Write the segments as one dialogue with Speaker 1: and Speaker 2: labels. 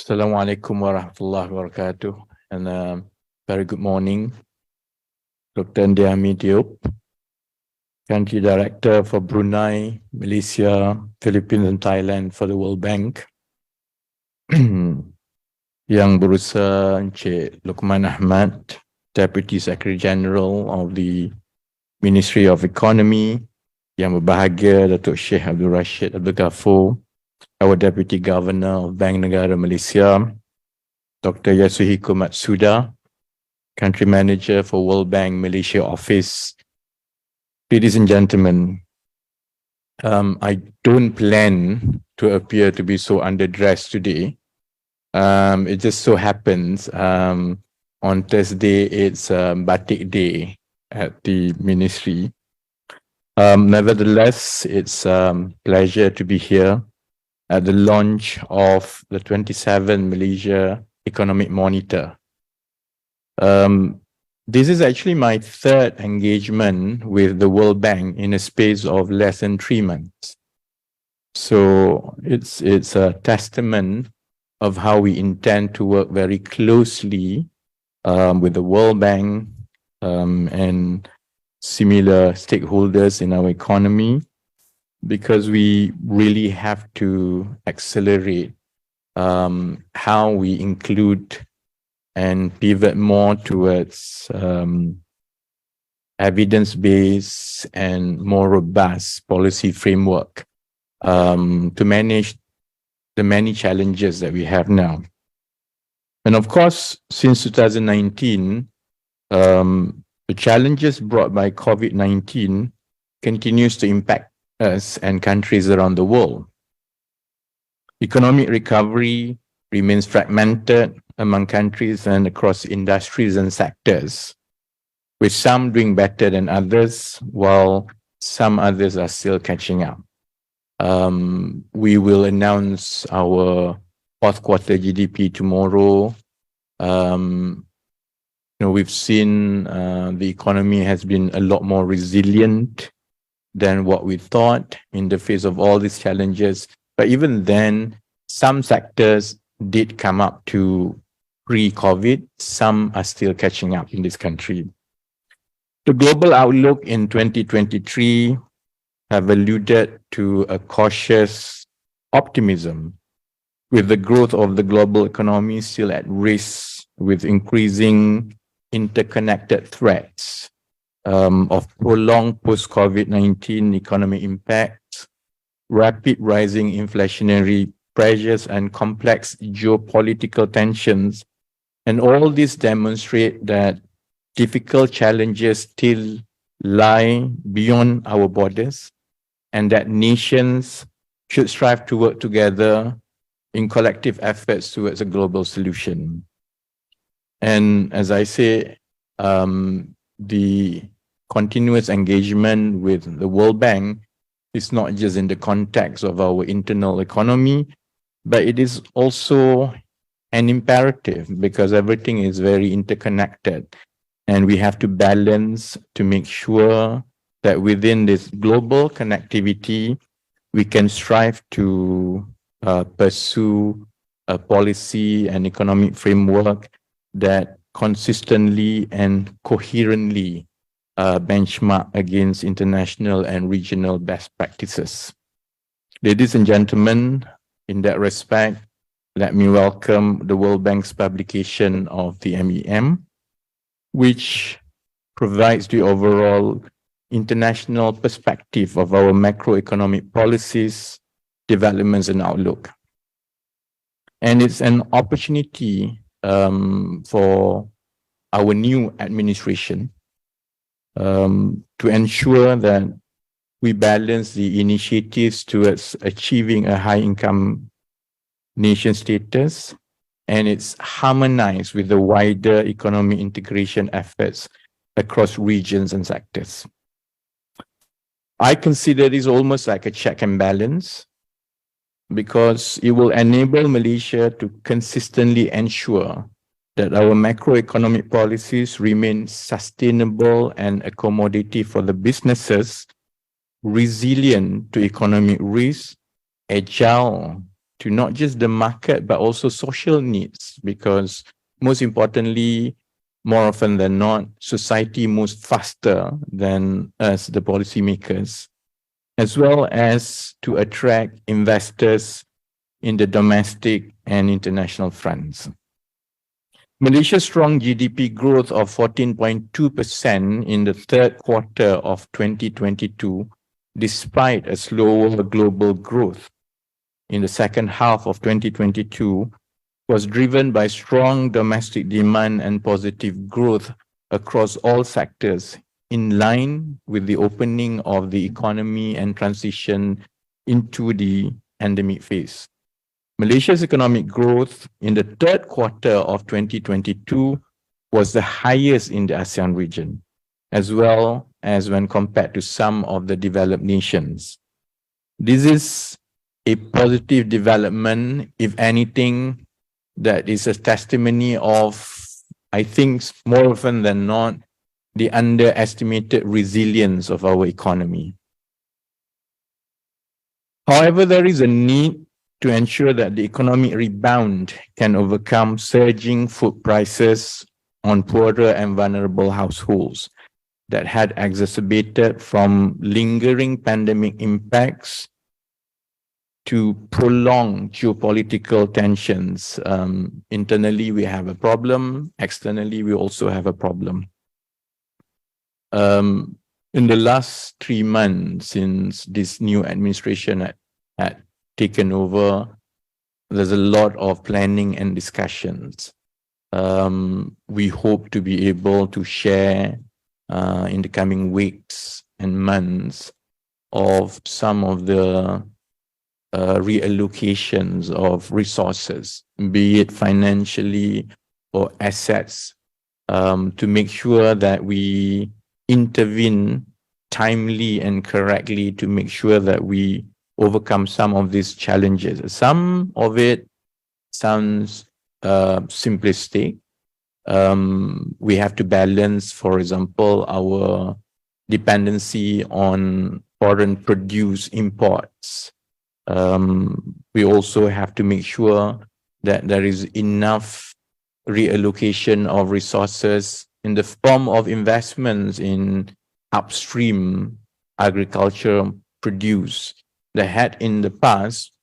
Speaker 1: Assalamualaikum warahmatullahi wabarakatuh, and very good morning, Dr. Ndiami Diop, Country Director for Brunei, Malaysia, Philippines and Thailand for the World Bank. Yang berusaha Encik Luqman Ahmad, Deputy Secretary General of the Ministry of Economy. Yang berbahagia Datuk Sheikh Abdul Rashid Abdul Ghafur, our Deputy Governor of Bank Negara Malaysia. Dr. Yasuhiko Matsuda, Country Manager for World Bank Malaysia Office. Ladies and gentlemen, I don't plan to appear to be so underdressed today. It just so happens on Thursday it's Batik Day at the Ministry. Nevertheless, it's a pleasure to be here at the launch of the 27 Malaysia Economic Monitor. This is actually my third engagement with the World Bank in a space of less than 3 months. So it's a testament of how we intend to work very closely with the World Bank and similar stakeholders in our economy, because we really have to accelerate how we include and pivot more towards evidence-based and more robust policy framework to manage the many challenges that we have now. And of course, since 2019, the challenges brought by COVID-19 continues to impact us and countries around the world. Economic recovery remains fragmented among countries and across industries and sectors, with some doing better than others, while some others are still catching up. We will announce our fourth quarter GDP tomorrow. We've seen the economy has been a lot more resilient than what we thought in the face of all these challenges. But even then, some sectors did come up to pre-COVID. Some are still catching up in this country. The global outlook in 2023 have alluded to a cautious optimism, with the growth of the global economy still at risk, with increasing interconnected threats of prolonged post-COVID-19 economic impacts, rapid rising inflationary pressures and complex geopolitical tensions. And all this demonstrate that difficult challenges still lie beyond our borders, and that nations should strive to work together in collective efforts towards a global solution. And as I say, the continuous engagement with the World Bank is not just in the context of our internal economy, but it is also an imperative, because everything is very interconnected, and we have to balance to make sure that within this global connectivity, we can strive to pursue a policy and economic framework that consistently and coherently benchmark against international and regional best practices. Ladies and gentlemen, in that respect, let me welcome the World Bank's publication of the MEM, which provides the overall international perspective of our macroeconomic policies, developments, and outlook. And it's an opportunity for our new administration to ensure that we balance the initiatives towards achieving a high-income nation status, and it's harmonized with the wider economic integration efforts across regions and sectors. I consider this almost like a check and balance, because it will enable Malaysia to consistently ensure that our macroeconomic policies remain sustainable and accommodative for the businesses, resilient to economic risk, agile to not just the market, but also social needs, because most importantly, more often than not, society moves faster than us, the policymakers, as well as to attract investors in the domestic and international fronts. Malaysia's strong GDP growth of 14.2% in the third quarter of 2022, despite a slower global growth in the second half of 2022, was driven by strong domestic demand and positive growth across all sectors, in line with the opening of the economy and transition into the endemic phase. Malaysia's economic growth in the third quarter of 2022 was the highest in the ASEAN region, as well as when compared to some of the developed nations. This is a positive development, if anything, that is a testimony of, I think, more often than not, the underestimated resilience of our economy. However, there is a need to ensure that the economic rebound can overcome surging food prices on poorer and vulnerable households that had exacerbated from lingering pandemic impacts to prolonged geopolitical tensions. Internally, we have a problem. Externally, we also have a problem. In the last 3 months since this new administration had taken over, there's a lot of planning and discussions. We hope to be able to share in the coming weeks and months of some of the reallocations of resources, be it financially or assets, to make sure that we intervene timely and correctly to make sure that we overcome some of these challenges. Some of it sounds simplistic. We have to balance, for example, our dependency on foreign produce imports. We also have to make sure that there is enough reallocation of resources in the form of investments in upstream agriculture produce that had in the past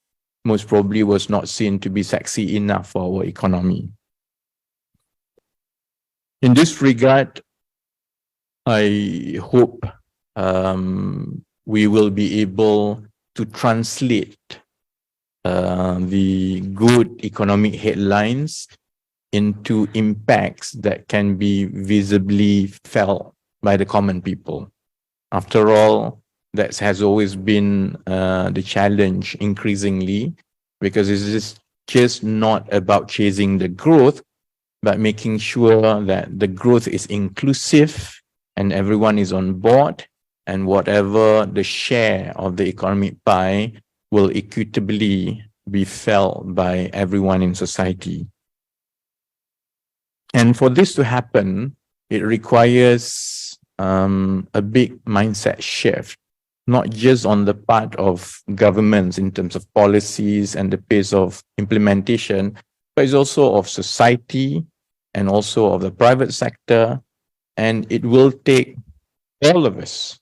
Speaker 1: most probably was not seen to be sexy enough for our economy. In this regard, I hope we will be able to translate the good economic headlines into impacts that can be visibly felt by the common people. After all, that has always been the challenge increasingly, because it is just not about chasing the growth, but making sure that the growth is inclusive and everyone is on board, and whatever the share of the economic pie will equitably be felt by everyone in society. And for this to happen, it requires a big mindset shift, not just on the part of governments in terms of policies and the pace of implementation, but it's also of society and also of the private sector. And it will take all of us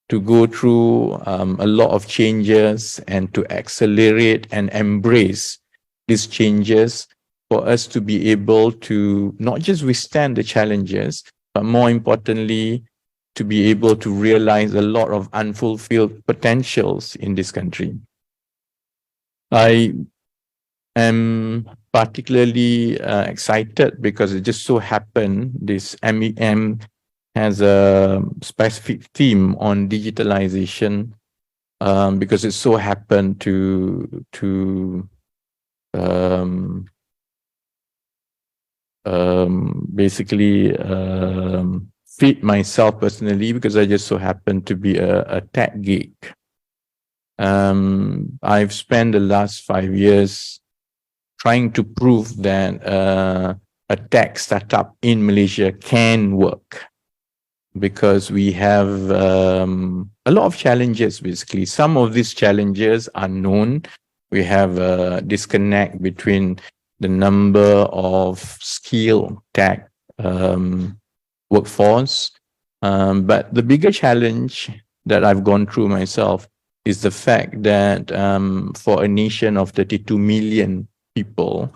Speaker 1: to go through a lot of changes and to accelerate and embrace these changes for us to be able to not just withstand the challenges, but more importantly, to be able to realize a lot of unfulfilled potentials in this country. I am particularly excited because it just so happened this MEM has a specific theme on digitalization, because it so happened to basically fit myself personally, because I just so happen to be a tech geek. I've spent the last 5 years trying to prove that a tech startup in Malaysia can work, because we have a lot of challenges, basically. Some of these challenges are known, We have a disconnect between the number of skilled tech workforce. But the bigger challenge that I've gone through myself is the fact that for a nation of 32 million people,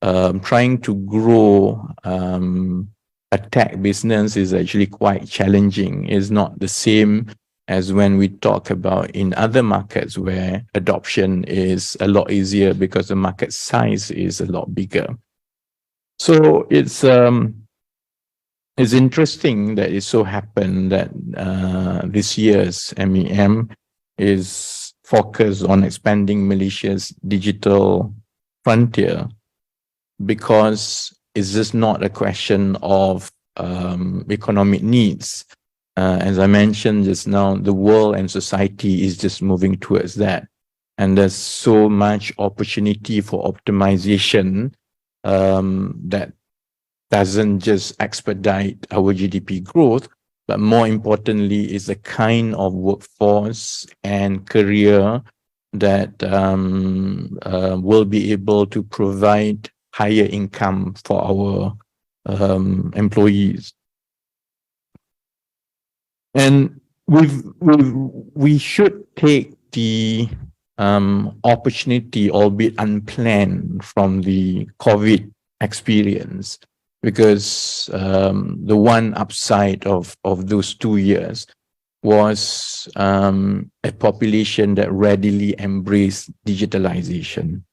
Speaker 1: trying to grow a tech business is actually quite challenging. It's not the same as when we talk about in other markets where adoption is a lot easier because the market size is a lot bigger. So it's interesting that it so happened that this year's MEM is focused on expanding Malaysia's digital frontier, because it's just not a question of economic needs. As I mentioned just now, the world and society is just moving towards that. And there's so much opportunity for optimization that doesn't just expedite our GDP growth, but more importantly is the kind of workforce and career that will be able to provide higher income for our employees. And we should take the opportunity, albeit unplanned, from the COVID experience, because the one upside of those 2 years was a population that readily embraced digitalization.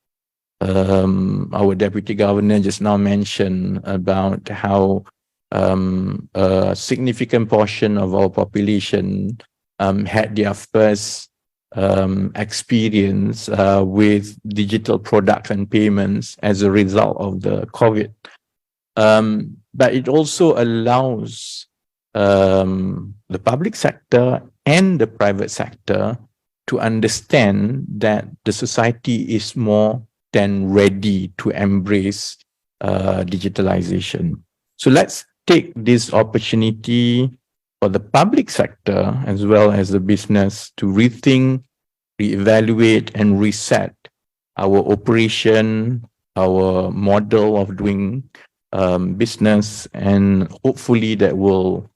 Speaker 1: Our Deputy Governor just now mentioned about how a significant portion of our population had their first experience with digital products and payments as a result of the COVID. But it also allows the public sector and the private sector to understand that the society is more than ready to embrace digitalization. So let's take this opportunity for the public sector as well as the business to rethink, reevaluate, and reset our operation, our model of doing business, and hopefully that will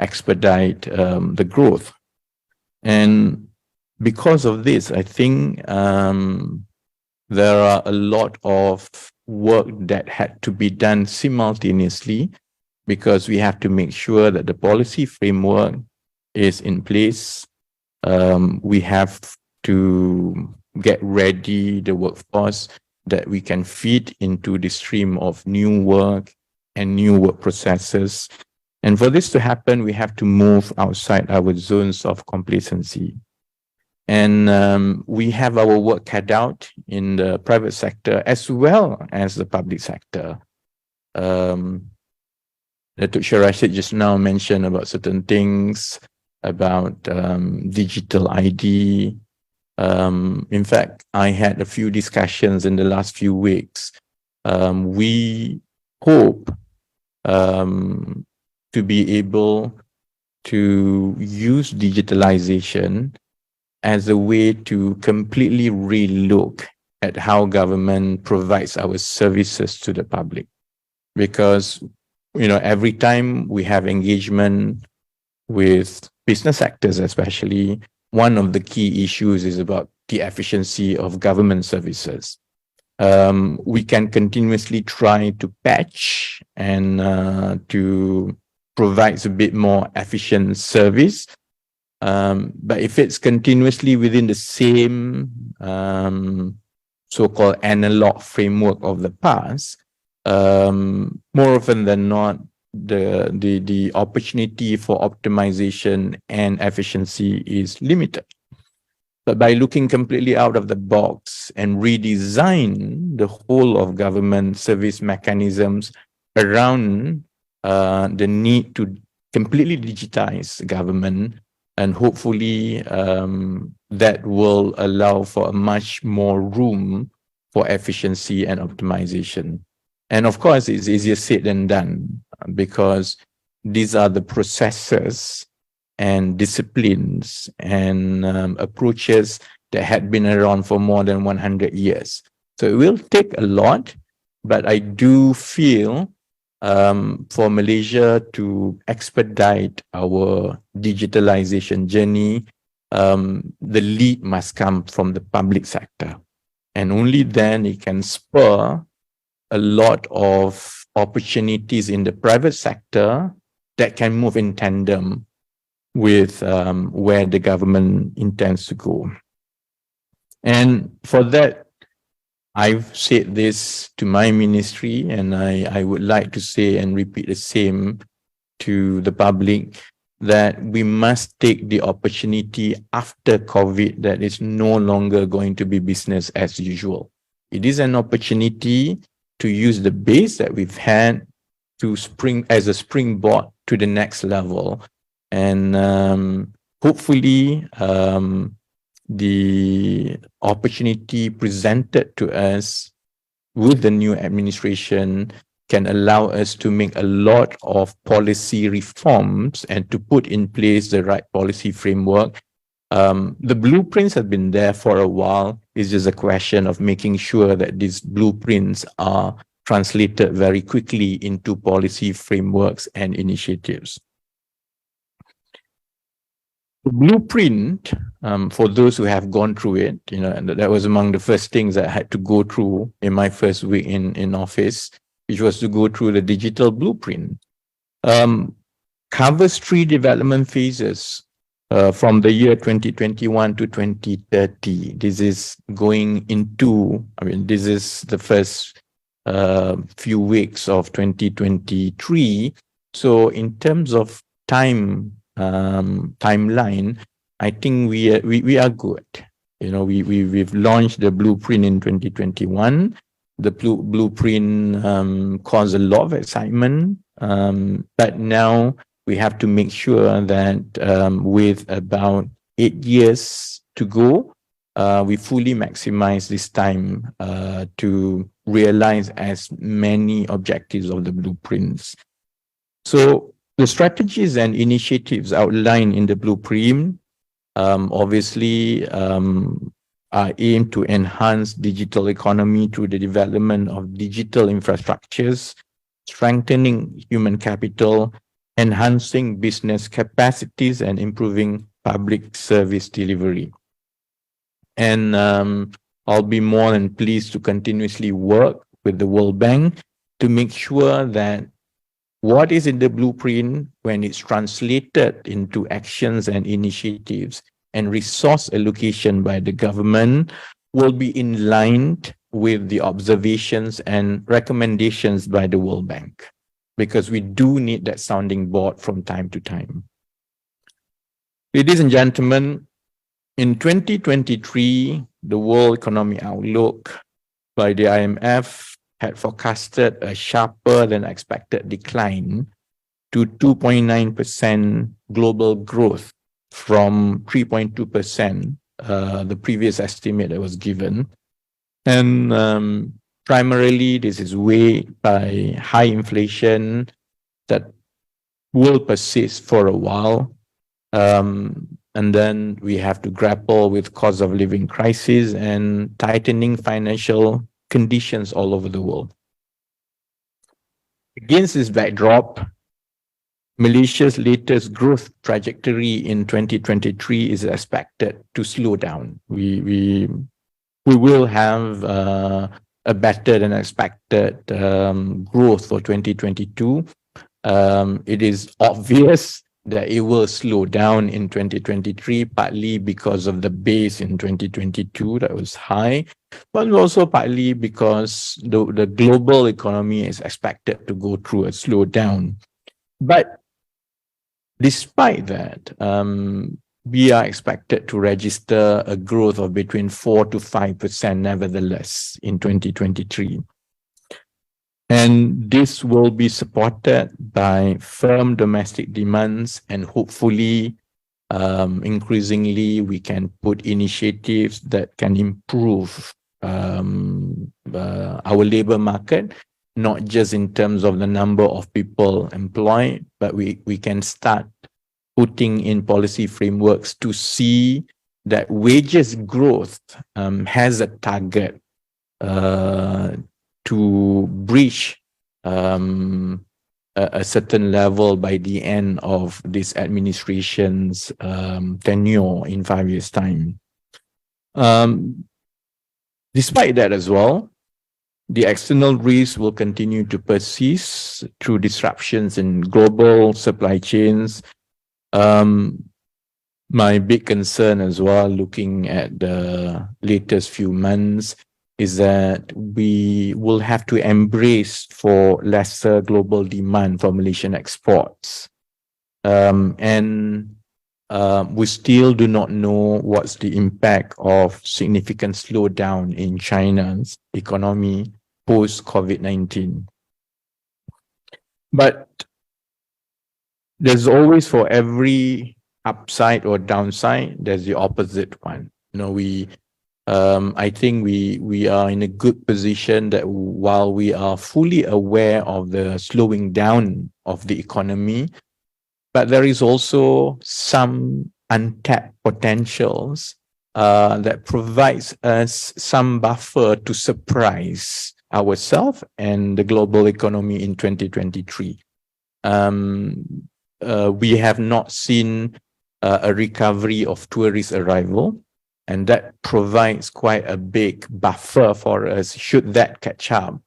Speaker 1: expedite the growth. And because of this, I think there are a lot of work that had to be done simultaneously, because we have to make sure that the policy framework is in place. We have to get ready the workforce that we can feed into the stream of new work and new work processes. And for this to happen, we have to move outside our zones of complacency. And we have our work cut out in the private sector as well as the public sector. Datuk Rashid just now mentioned about certain things about digital ID. In fact, I had a few discussions in the last few weeks. We hope to be able to use digitalization as a way to completely relook at how government provides our services to the public. Because, you know, every time we have engagement with business sectors especially, one of the key issues is about the efficiency of government services. We can continuously try to patch and to provide a bit more efficient service. But if it's continuously within the same so-called analog framework of the past, more often than not, the opportunity for optimization and efficiency is limited. But by looking completely out of the box and redesign the whole of government service mechanisms around the need to completely digitize government, and hopefully that will allow for a much more room for efficiency and optimization. And of course, it's easier said than done, because these are the processes and disciplines and approaches that had been around for more than 100 years. So it will take a lot, but I do feel for Malaysia to expedite our digitalization journey, the lead must come from the public sector. And only then it can spur a lot of opportunities in the private sector that can move in tandem with where the government intends to go. And for that, I've said this to my ministry, and I would like to say and repeat the same to the public, that we must take the opportunity after COVID that is no longer going to be business as usual. It is an opportunity to use the base that we've had to spring as a springboard to the next level. And hopefully the opportunity presented to us with the new administration can allow us to make a lot of policy reforms and to put in place the right policy framework. The blueprints have been there for a while. It's just a question of making sure that these blueprints are translated very quickly into policy frameworks and initiatives. The blueprint, for those who have gone through it, and that was among the first things that I had to go through in my first week in office, which was to go through the digital blueprint. Covers 3 development phases from the year 2021 to 2030. This is going into, this is the first few weeks of 2023. So in terms of timeline, I think we are good. We've launched the blueprint in 2021. The blueprint caused a lot of excitement, but now we have to make sure that with about 8 years to go, we fully maximize this time to realize as many objectives of the blueprints. So the strategies and initiatives outlined in the blueprint obviously are aimed to enhance digital economy through the development of digital infrastructures, strengthening human capital, enhancing business capacities, and improving public service delivery. And I'll be more than pleased to continuously work with the World Bank to make sure that what is in the blueprint, when it's translated into actions and initiatives and resource allocation by the government, will be in line with the observations and recommendations by the World Bank, because we do need that sounding board from time to time. Ladies and gentlemen, in 2023, the World Economic Outlook by the IMF had forecasted a sharper than expected decline to 2.9% global growth from 3.2%, the previous estimate that was given. And primarily, this is weighed by high inflation that will persist for a while. And then we have to grapple with cost of living crisis and tightening financial conditions all over the world. Against this backdrop, Malaysia's latest growth trajectory in 2023 is expected to slow down. We will have a better than expected growth for 2022. It is obvious that it will slow down in 2023, partly because of the base in 2022 that was high, but also partly because the global economy is expected to go through a slowdown. But despite that, we are expected to register a growth of between 4 to 5% nevertheless in 2023. And this will be supported by firm domestic demands, and hopefully, increasingly, we can put initiatives that can improve our labor market, not just in terms of the number of people employed, but we can start putting in policy frameworks to see that wages growth has a target to breach a certain level by the end of this administration's tenure in 5 years' time. Despite that as well, the external risks will continue to persist through disruptions in global supply chains. My big concern as well, looking at the latest few months, is that we will have to embrace for lesser global demand for Malaysian exports. We still do not know what's the impact of significant slowdown in China's economy post-COVID-19. But there's always, for every upside or downside, there's the opposite one. I think we are in a good position that while we are fully aware of the slowing down of the economy, but there is also some untapped potentials that provides us some buffer to surprise ourselves and the global economy in 2023. We have not seen a recovery of tourist arrival, and that provides quite a big buffer for us. Should that catch up,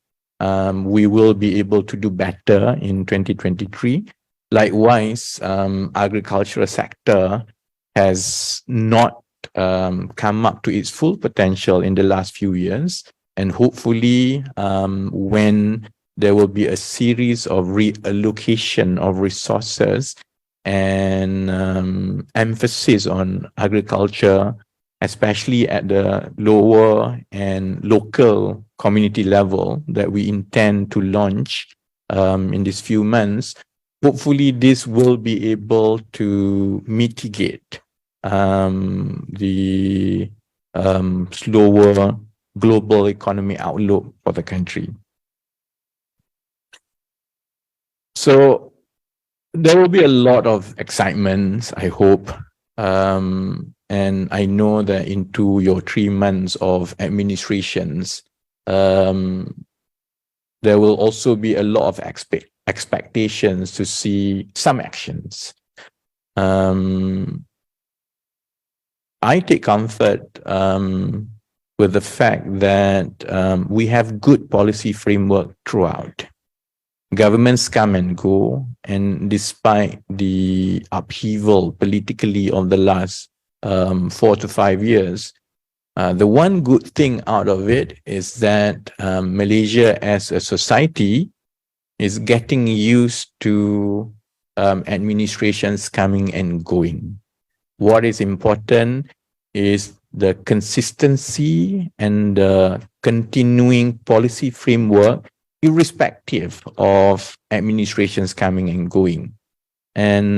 Speaker 1: we will be able to do better in 2023. Likewise, agricultural sector has not come up to its full potential in the last few years. And hopefully, when there will be a series of reallocation of resources and emphasis on agriculture, especially at the lower and local community level that we intend to launch in these few months, hopefully this will be able to mitigate the slower global economy outlook for the country. So there will be a lot of excitement, I hope. And I know that into your 3 months of administrations, there will also be a lot of expectations to see some actions. I take comfort with the fact that we have good policy framework throughout. Governments come and go, and despite the upheaval politically of the last 4 to 5 years, the one good thing out of it is that Malaysia as a society is getting used to administrations coming and going. What is important is the consistency and the continuing policy framework, irrespective of administrations coming and going. And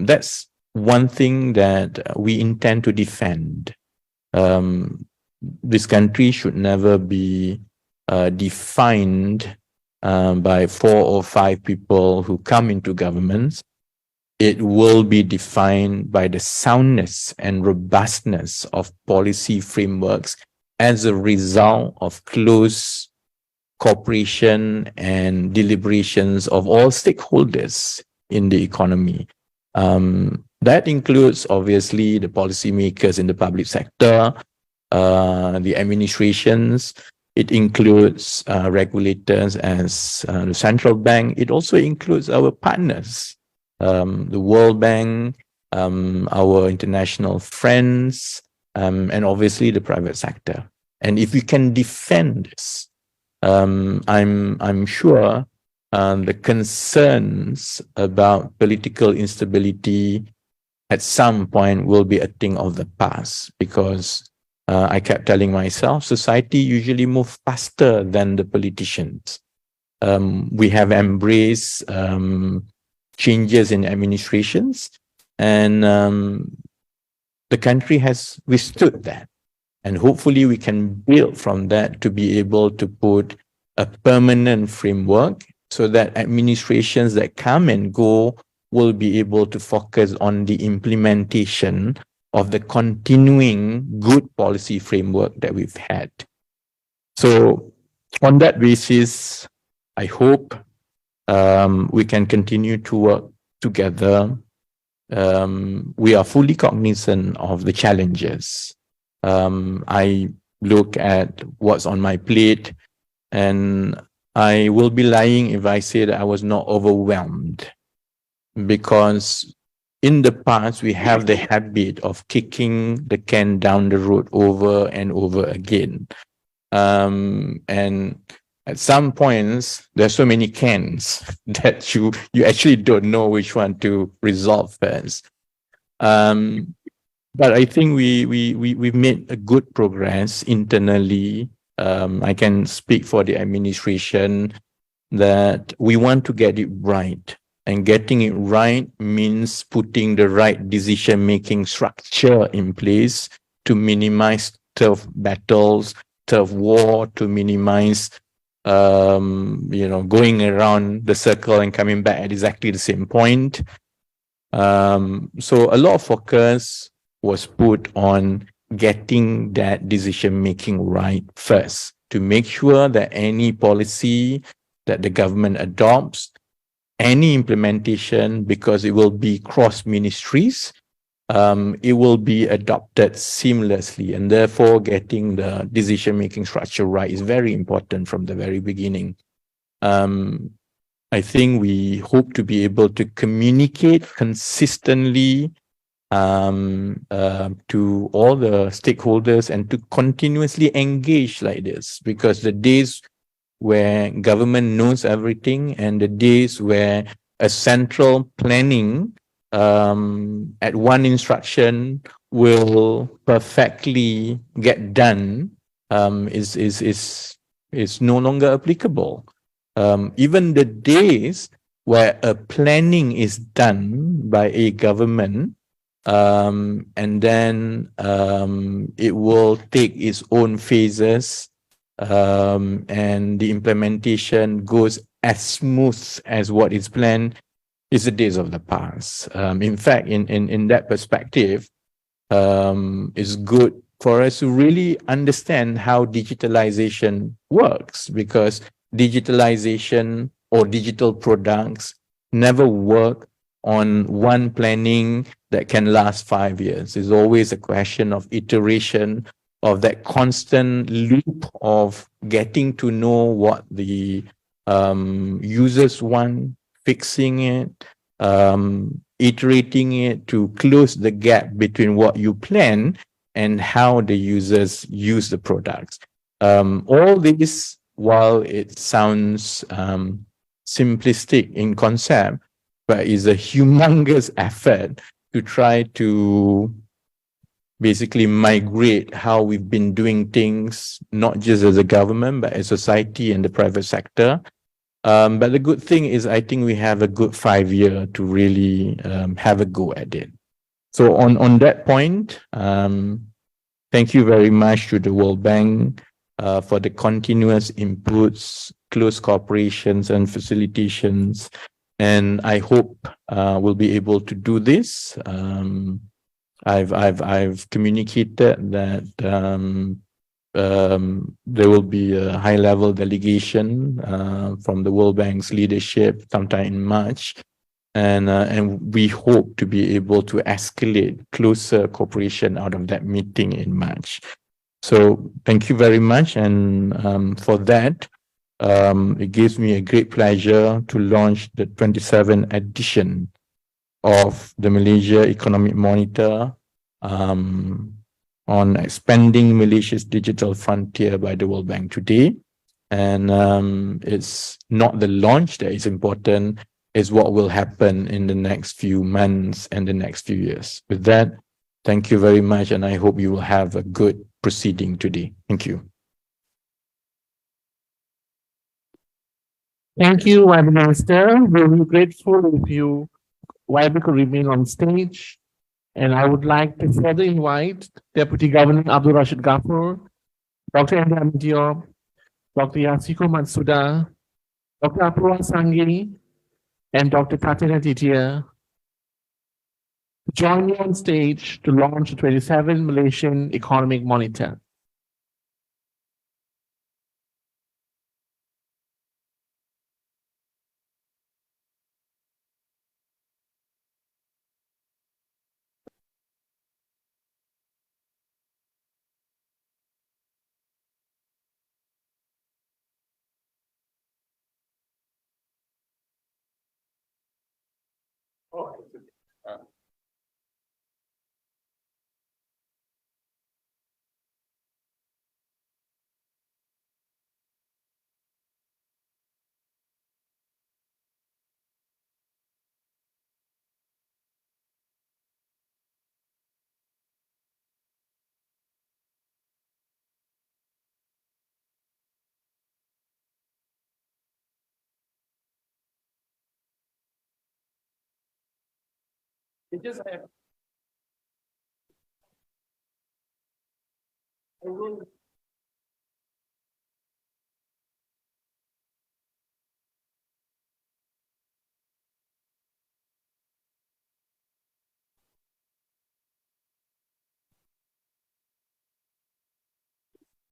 Speaker 1: that's one thing that we intend to defend. This country should never be defined by 4 or 5 people who come into governments. It will be defined by the soundness and robustness of policy frameworks as a result of close cooperation and deliberations of all stakeholders in the economy. That includes, obviously, the policymakers in the public sector, the administrations. It includes regulators as the central bank. It also includes our partners, the World Bank, our international friends, and obviously the private sector. And if we can defend this, I'm sure the concerns about political instability at some point will be a thing of the past, because I kept telling myself, society usually moves faster than the politicians. We have embraced changes in administrations, and the country has withstood that. And hopefully we can build from that to be able to put a permanent framework so that administrations that come and go will be able to focus on the implementation of the continuing good policy framework that we've had. So on that basis, I hope we can continue to work together. We are fully cognizant of the challenges. I look at what's on my plate, and I will be lying if I say that I was not overwhelmed, because in the past we have the habit of kicking the can down the road over and over again. And at some points, there's so many cans that you actually don't know which one to resolve first. But I think we've made a good progress internally. I can speak for the administration that we want to get it right. And getting it right means putting the right decision-making structure in place to minimize turf battles, turf war, to minimize going around the circle and coming back at exactly the same point. So a lot of focus was put on getting that decision making right first, to make sure that any policy that the government adopts, any implementation, because it will be cross ministries, it will be adopted seamlessly, and therefore getting the decision making structure right is very important from the very beginning. I think we hope to be able to communicate consistently to all the stakeholders and to continuously engage like this, because the days where government knows everything and the days where a central planning at one instruction will perfectly get done is no longer applicable. Even the days where a planning is done by a government, and then it will take its own phases, and the implementation goes as smooth as what is planned, is the days of the past. In fact, in that perspective, it's good for us to really understand how digitalization works, because digitalization or digital products never work on one planning that can last 5 years. It's always a question of iteration, of that constant loop of getting to know what the users want, fixing it, iterating it to close the gap between what you plan and how the users use the products. All this, while it sounds simplistic in concept, but is a humongous effort to try to basically migrate how we've been doing things, not just as a government, but as society and the private sector. But the good thing is, I think we have a good 5 year to really have a go at it. So on that point, thank you very much to the World Bank for the continuous inputs, close cooperations and facilitations. And I hope we'll be able to do this. I've communicated that there will be a high-level delegation from the World Bank's leadership sometime in March, and we hope to be able to escalate closer cooperation out of that meeting in March. So thank you very much, and for that, it gives me a great pleasure to launch the 27th edition of the Malaysia Economic Monitor on expanding Malaysia's digital frontier by the World Bank today. And it's not the launch that is important, it's what will happen in the next few months and the next few years. With that, thank you very much, and I hope you will have a good proceeding today. Thank you.
Speaker 2: Thank you, Web Minister. We'll be grateful if you could remain on stage. And I would like to further invite Deputy Governor Abdul Rashid Ghaffur, Dr. Andrea Amitio, Dr. Yasiko Matsuda, Dr. Apurwa Sanghi, and Dr. Tatiana Titia Join me on stage to launch the 27 Malaysian Economic Monitor. It just have, I will